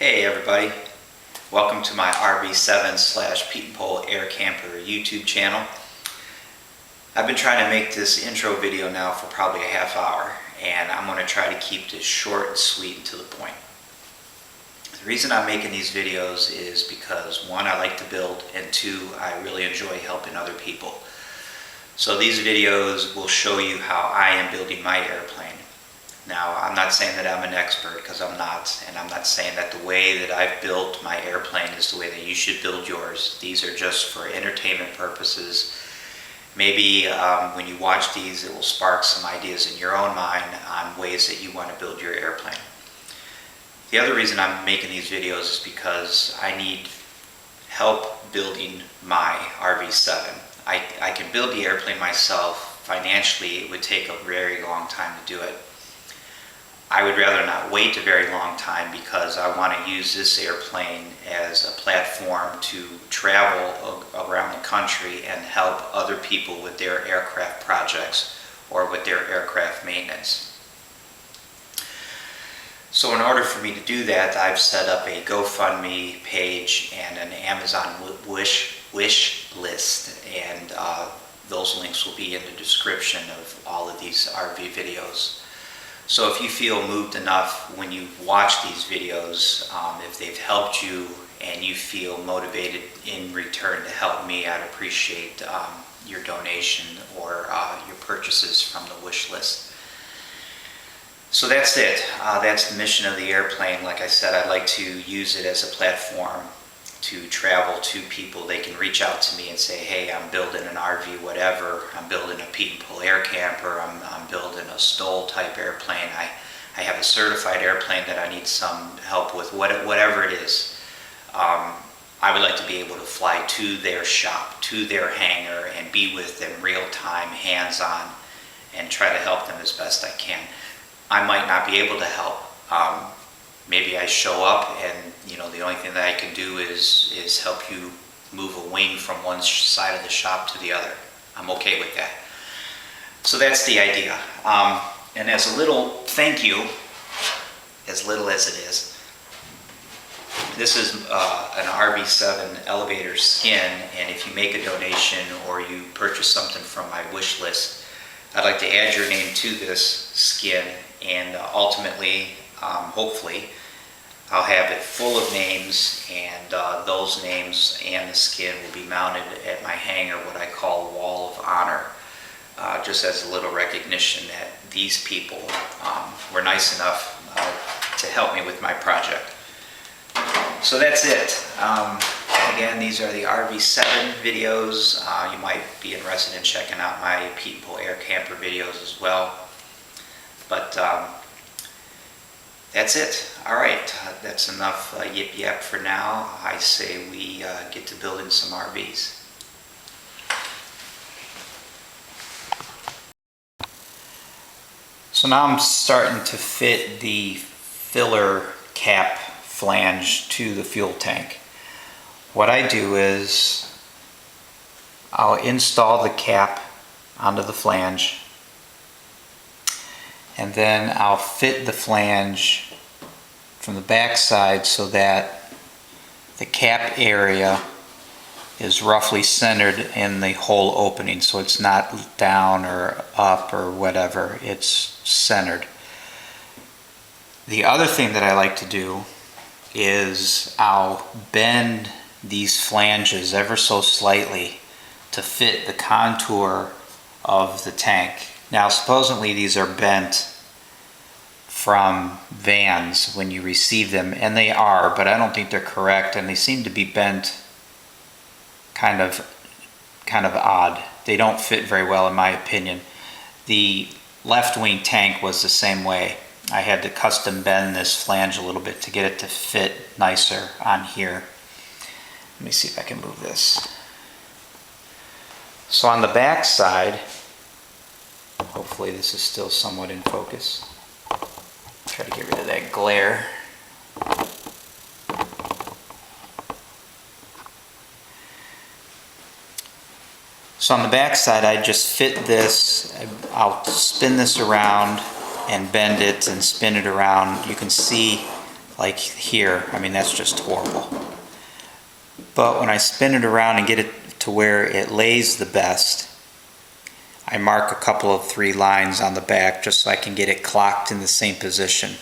Hey everybody, welcome to my RV7 / Pete and Pole Air Camper YouTube channel. I've been trying to make this intro video now for probably a half hour, and I'm going to try to keep this short and sweet and to the point. The reason I'm making these videos is because one, I like to build, and two, I really enjoy helping other people. So these videos will show you how I am building my airplane. Now, I'm not saying that I'm an expert, because I'm not, and I'm not saying that the way that I've built my airplane is the way that you should build yours. These are just for entertainment purposes. Maybe when you watch these, it will spark some ideas in your own mind on ways that you want to build your airplane. The other reason I'm making these videos is because I need help building my RV7. I can build the airplane myself. Financially, it would take a very long time to do it. I would rather not wait a very long time because I want to use this airplane as a platform to travel around the country and help other people with their aircraft projects or with their aircraft maintenance. So in order for me to do that, I've set up a GoFundMe page and an Amazon wish list, and those links will be in the description of all of these RV videos. So if you feel moved enough when you watch these videos, if they've helped you and you feel motivated in return to help me, I'd appreciate your donation or your purchases from the wish list. So that's it. That's the mission of the airplane. Like I said, I'd like to use it as a platform to travel to people. They can reach out to me and say, hey, I'm building an RV, whatever. I'm building a Pete and Pole air camper. I'm building a Stoll type airplane. I have a certified airplane that I need some help with, whatever it is. I would like to be able to fly to their shop, to their hangar, and be with them real time, hands-on, and try to help them as best I can. I might not be able to help. Maybe I show up and the only thing that I can do is help you move a wing from one side of the shop to the other. I'm okay with that. So that's the idea. And as a little thank you, as little as it is, this is an RV7 elevator skin, and if you make a donation or you purchase something from my wish list, I'd like to add your name to this skin, and ultimately, hopefully, I'll have it full of names, and those names and the skin will be mounted at my hangar, what I call Wall of Honor, just as a little recognition that these people were nice enough to help me with my project. So that's it. Again, these are the RV7 videos. You might be interested in checking out my Pete and Pole Air Camper videos as well. But that's it. All right, that's enough yip yap for now. I say we get to building some RVs. So now I'm starting to fit the filler cap flange to the fuel tank. What I do is I'll install the cap onto the flange, and then I'll fit the flange from the back side so that the cap area is roughly centered in the hole opening, so it's not down or up or whatever, it's centered. The other thing that I like to do is I'll bend these flanges ever so slightly to fit the contour of the tank. Now, supposedly these are bent from vans when you receive them, and they are, but I don't think they're correct, and they seem to be bent kind of odd. They don't fit very well in my opinion. The left wing tank was the same way. I had to custom bend this flange a little bit to get it to fit nicer on here. Let me see if I can move this. So on the back side, hopefully this is still somewhat in focus. Try to get rid of that glare. So on the back side, I just fit this. I'll spin this around and bend it and spin it around. You can see like here. I mean, that's just horrible. But when I spin it around and get it to where it lays the best, I mark a couple of 3 lines on the back just so I can get it clocked in the same position.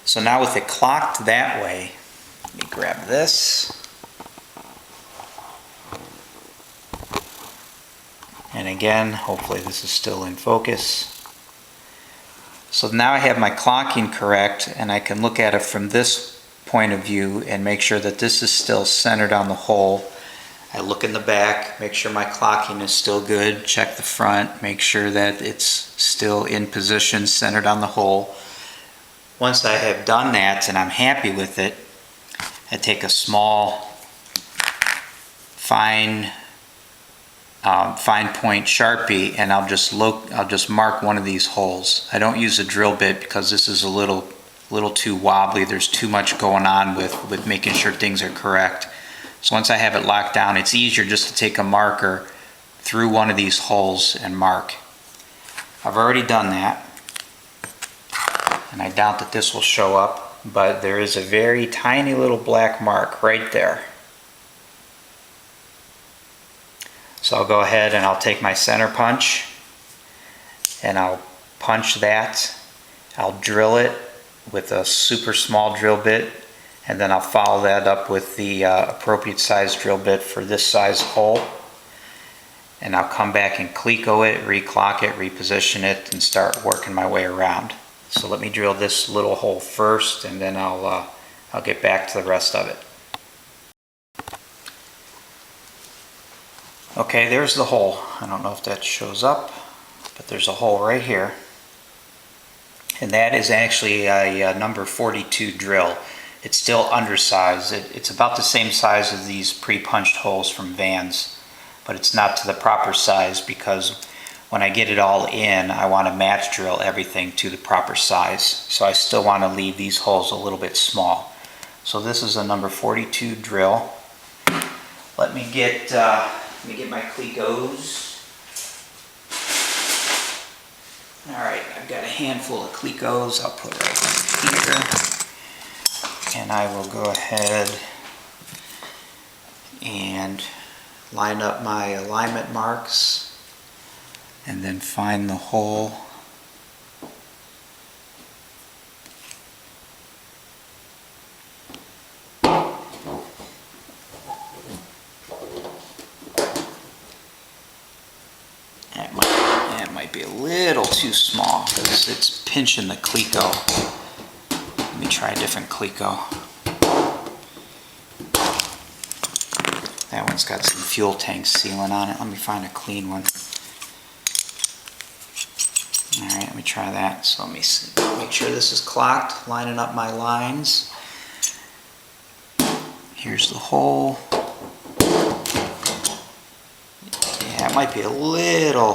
So now with it clocked that way, let me grab this. And again, hopefully this is still in focus. So now I have my clocking correct, and I can look at it from this point of view and make sure that this is still centered on the hole. I look in the back, make sure my clocking is still good, check the front, make sure that it's still in position, centered on the hole. Once I have done that and I'm happy with it, I take a small fine point Sharpie, and I'll just mark one of these holes. I don't use a drill bit because this is a little too wobbly. There's too much going on with making sure things are correct. So once I have it locked down, it's easier just to take a marker through one of these holes and mark. I've already done that, and I doubt that this will show up, but there is a very tiny little black mark right there. So I'll go ahead and I'll take my center punch and I'll punch that. I'll drill it with a super small drill bit, and then I'll follow that up with the appropriate size drill bit for this size hole. And I'll come back and cleco it, reclock it, reposition it, and start working my way around. So let me drill this little hole first, and then I'll get back to the rest of it. Okay, there's the hole. I don't know if that shows up, but there's a hole right here. And that is actually a number 42 drill. It's still undersized. It's about the same size as these pre-punched holes from Vans, but it's not to the proper size because when I get it all in, I want to match drill everything to the proper size. So I still want to leave these holes a little bit small. So this is a number 42 drill. Let me get my clecos. Alright, I've got a handful of clecos I'll put right here. And I will go ahead and line up my alignment marks and then find the hole. That might be a little too small because it's pinching the cleco. Let me try a different cleco. That one's got some fuel tank sealant on it. Let me find a clean one. Alright, let me try that. So let me make sure this is clocked, lining up my lines. Here's the hole. Yeah, it might be a little,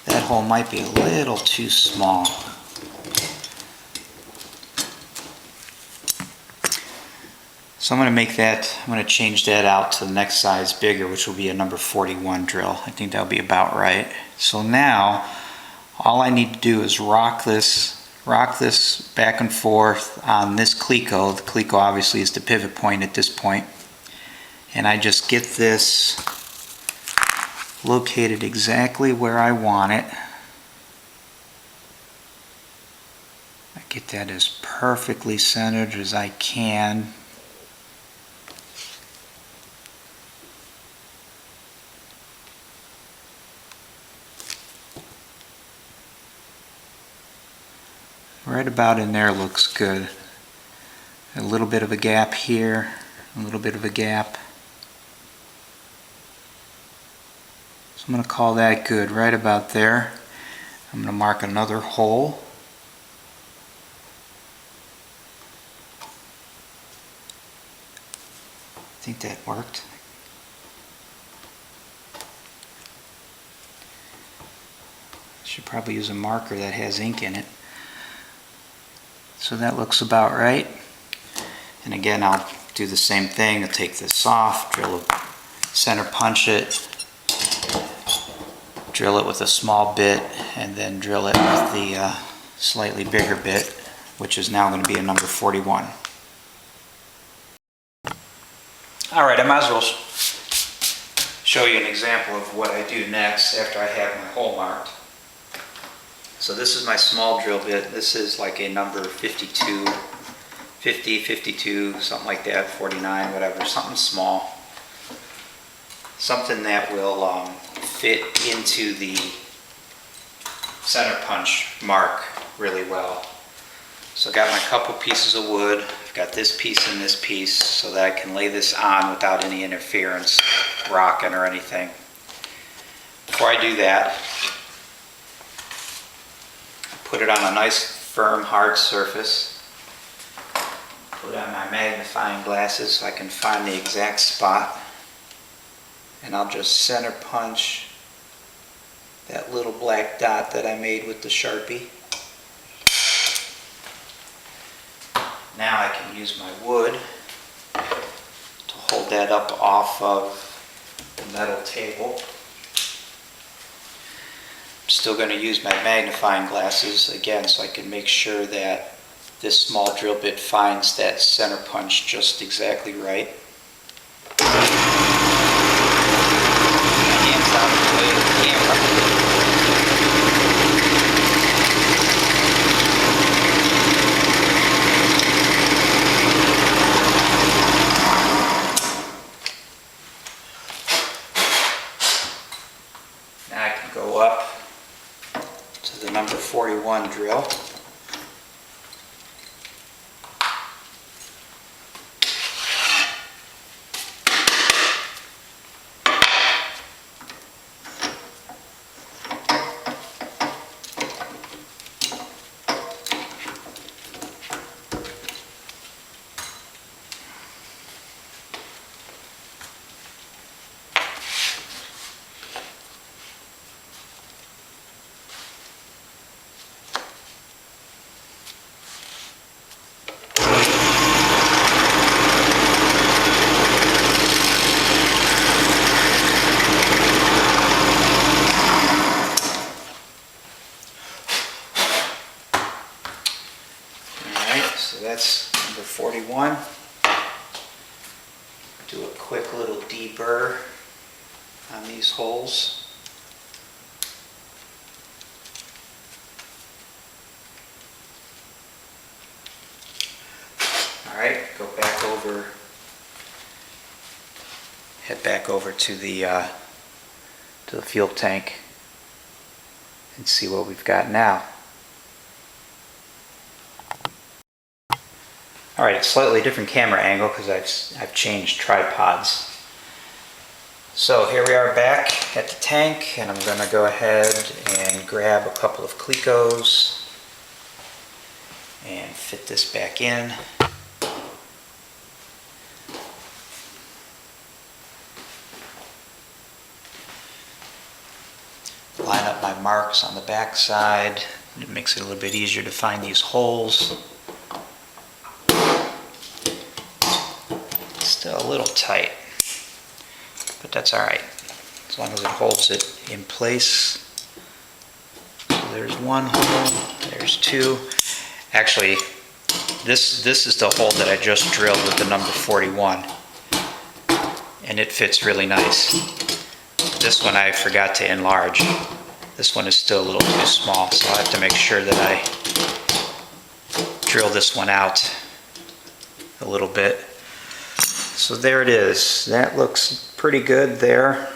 that hole might be a little too small. So I'm going to change that out to the next size bigger, which will be a number 41 drill. I think that'll be about right. So now, all I need to do is rock this back and forth on this cleco. The cleco obviously is the pivot point at this point. And I just get this located exactly where I want it. I get that as perfectly centered as I can. Right about in there looks good. A little bit of a gap here, a little bit of a gap. So I'm going to call that good, right about there. I'm going to mark another hole. I think that worked. Should probably use a marker that has ink in it. So that looks about right. And again, I'll do the same thing. I'll take this off, drill a center punch it, drill it with a small bit, and then drill it with the slightly bigger bit. which is now going to be a number 41. Alright, I might as well show you an example of what I do next after I have my hole marked. So this is my small drill bit. This is like a number 52, 50, 52, something like that, 49, whatever, something small. Something that will fit into the center punch mark really well. So I got my couple pieces of wood. I've got this piece and this piece so that I can lay this on without any interference, rocking or anything. Before I do that, put it on a nice firm hard surface. Put on my magnifying glasses so I can find the exact spot. And I'll just center punch that little black dot that I made with the Sharpie. Now I can use my wood to hold that up off of the metal table. I'm still going to use my magnifying glasses again so I can make sure that this small drill bit finds that center punch just exactly right. Hands out of the way of the camera. Now I can go up to the number 41 drill. So that's number 41. Do a quick little deburr on these holes. Alright, go back over, head back over to the fuel tank and see what we've got now. Alright, it's a slightly different camera angle because I've changed tripods. So here we are back at the tank, and I'm going to go ahead and grab a couple of Clecos and fit this back in. Line up my marks on the back side. It makes it a little bit easier to find these holes. Still a little tight, but that's alright, as long as it holds it in place. So there's one hole, there's two. Actually, this is the hole that I just drilled with the number 41, and it fits really nice. This one I forgot to enlarge. This one is still a little too small, so I have to make sure that I drill this one out a little bit. So there it is. That looks pretty good there.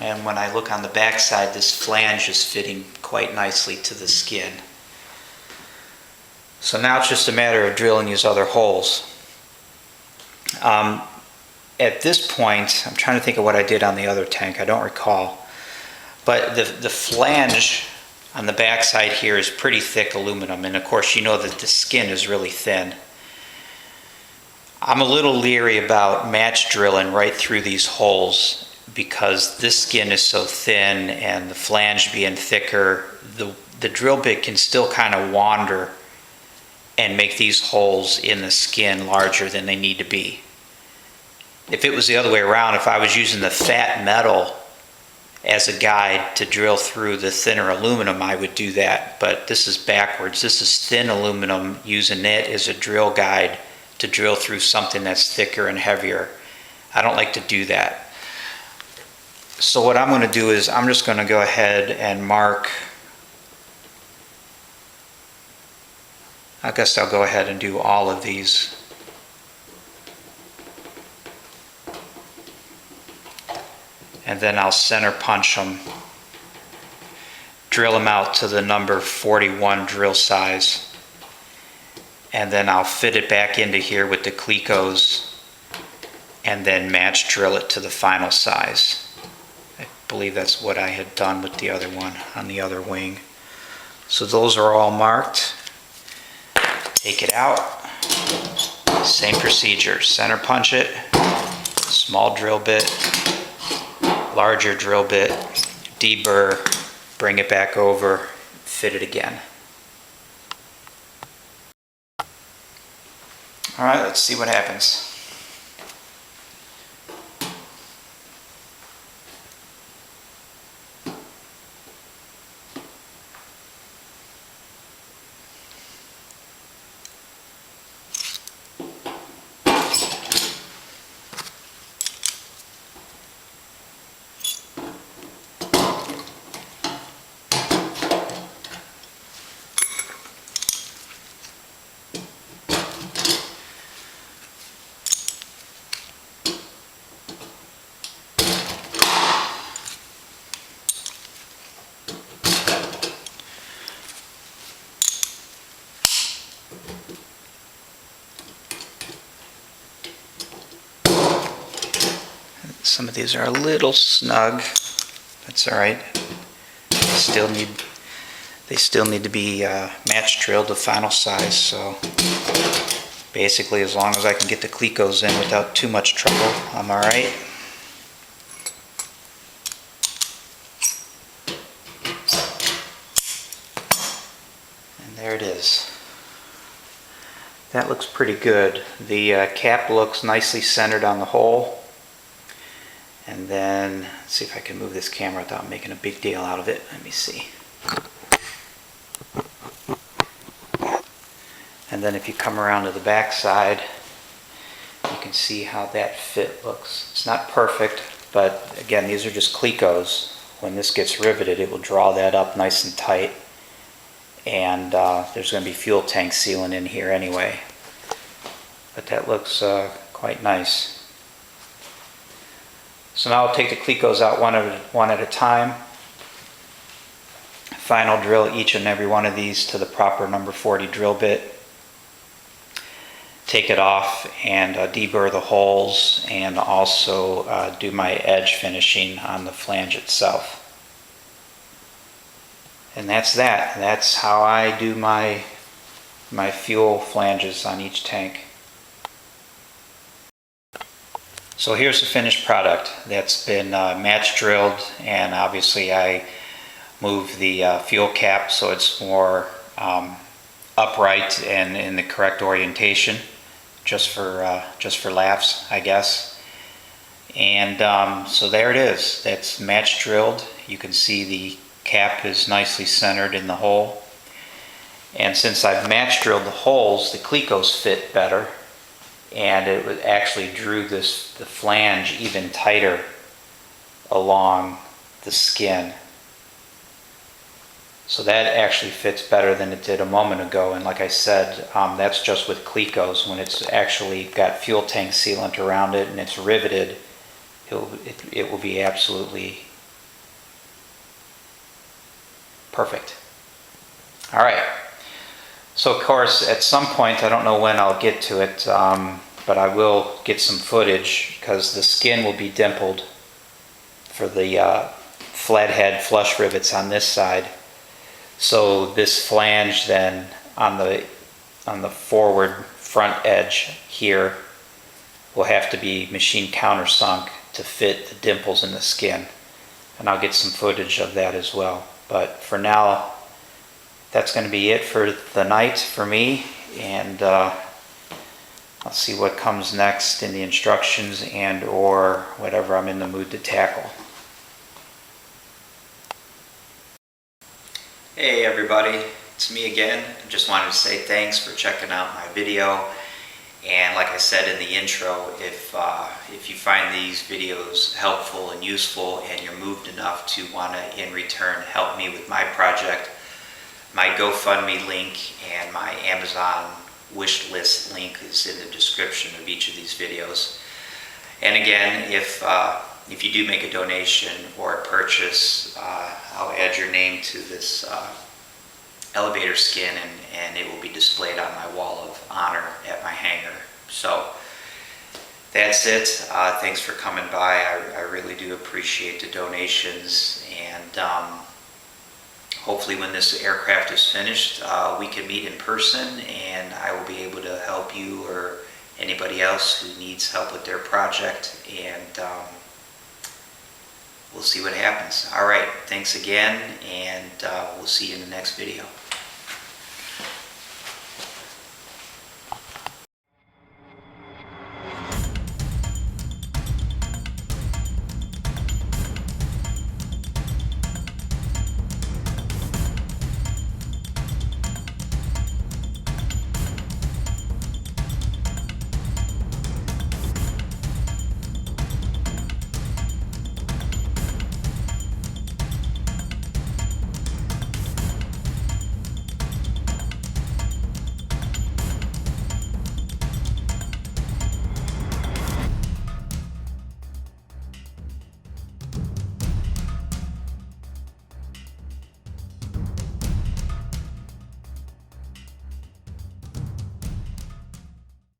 And when I look on the back side, this flange is fitting quite nicely to the skin. So now it's just a matter of drilling these other holes. At this point, I'm trying to think of what I did on the other tank. I don't recall. But the flange on the back side here is pretty thick aluminum. And of course, you know that the skin is really thin. I'm a little leery about match drilling right through these holes because this skin is so thin, and the flange being thicker, the drill bit can still kind of wander and make these holes in the skin larger than they need to be. If it was the other way around, if I was using the fat metal as a guide to drill through the thinner aluminum, I would do that. But this is backwards. This is thin aluminum, using it as a drill guide to drill through something that's thicker and heavier. I don't like to do that. So what I'm going to do is I'm just going to go ahead and mark. I guess I'll go ahead and do all of these. And then I'll center punch them, drill them out to the number 41 drill size, and then I'll fit it back into here with the clecos and then match drill it to the final size. I believe that's what I had done with the other one on the other wing. So those are all marked. Take it out, same procedure, center punch it, small drill bit, larger drill bit, deburr, bring it back over, fit it again. All right, let's see what happens. Some of these are a little snug. That's all right. They still need to be match drilled to final size. So basically, as long as I can get the clecos in without too much trouble, I'm all right. And there it is. That looks pretty good. The cap looks nicely centered on the hole. And then, let's see if I can move this camera without making a big deal out of it. Let me see. And then if you come around to the back side, you can see how that fit looks. It's not perfect, but again, these are just clecos. When this gets riveted, it will draw that up nice and tight. And there's going to be fuel tank sealing in here anyway. But that looks quite nice. So now I'll take the clecos out one at a time. Final drill each and every one of these to the proper number 40 drill bit. Take it off and deburr the holes, and also do my edge finishing on the flange itself. And that's that. That's how I do my fuel flanges on each tank. So here's the finished product that's been match drilled, and obviously I moved the fuel cap so it's more upright and in the correct orientation, just for laughs, I guess. And so there it is. That's match drilled. You can see the cap is nicely centered in the hole. And since I've match drilled the holes, the clecos fit better. And it actually drew the flange even tighter along the skin. So that actually fits better than it did a moment ago. And like I said, that's just with clecos. When it's actually got fuel tank sealant around it and it's riveted, it will be absolutely perfect. All right. So of course, at some point, I don't know when I'll get to it, but I will get some footage because the skin will be dimpled for the flathead flush rivets on this side. So this flange then on the forward front edge here will have to be machine countersunk to fit the dimples in the skin. And I'll get some footage of that as well. But for now, that's going to be it for the night for me, and I'll see what comes next in the instructions and or whatever I'm in the mood to tackle. Hey everybody, it's me again. I just wanted to say thanks for checking out my video. And like I said in the intro, if you find these videos helpful and useful and you're moved enough to want to in return help me with my project, my GoFundMe link and my Amazon wish list link is in the description of each of these videos. And again, if you do make a donation or a purchase, I'll add your name to this elevator skin and it will be displayed on my wall of honor at my hangar. So that's it. Thanks for coming by. I really do appreciate the donations, and hopefully when this aircraft is finished, we can meet in person and I will be able to help you or anybody else who needs help with their project, and we'll see what happens. All right, thanks again, and we'll see you in the next video.